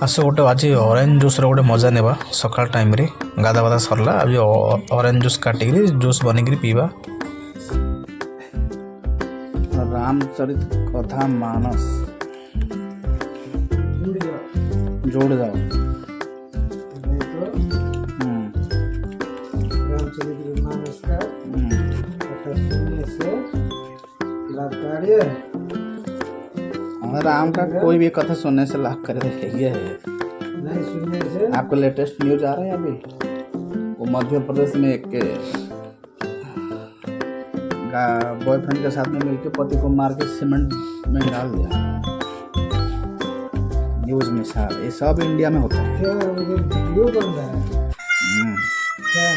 आस गोटे आज orange juice गोटे मजा नेबा सकाल टाइम रे गाधा बाधा सरला आज ऑरेंज जूस काटिक जूस बनिक पीवा। रामचरित कथा मानस जोड़ जाओ। रामचरित मानस का कथा सुनने से लाभकारी है। राम का कोई भी कथा सुनने से लाभ करे ये है। नहीं सुनने से आपको लेटेस्ट न्यूज आ रहा है अभी वो मध्य प्रदेश में एक बॉयफ्रेंड के साथ में मिलकर पति को मार के सीमेंट में डाल दिया। न्यूज में सार ये सब इंडिया में होता है। क्या वीडियो बन रहा है क्या?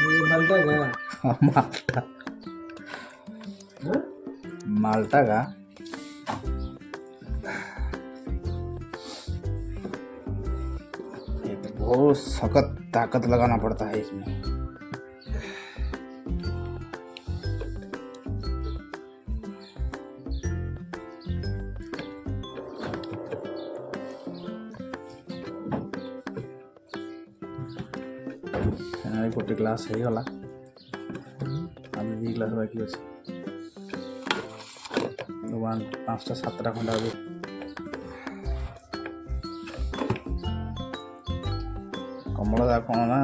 ये माल्टा का माल्टा हाँ? माल्टा का ये तो बहुत सख्त ताकत लगाना पड़ता है इसमें। गोटे ग्लास हो गला अभी दी ग्लास बाकी अच्छे भगवान 5टा 7टा खंडा अभी कमला कौन ना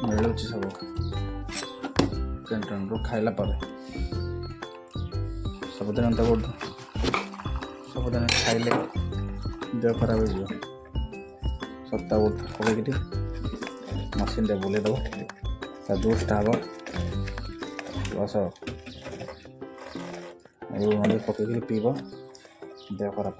मिलूँ सब कैंटीन रू खाइला पर सबुदिन एंता कर सबुदिन खाइले देह खराब हो सप्ताह गोट पकईकि मशीन बुले दब जूसटा हम बस पकईकि पीब देह खराब।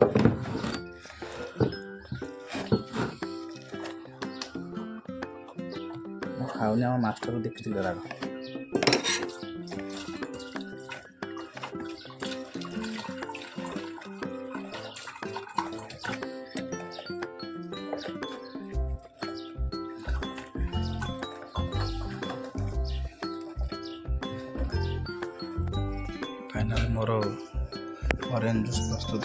खाऊनी आम मास्टर को देखी राग फाइनाल मोर ऑरेंज जूस प्रस्तुत।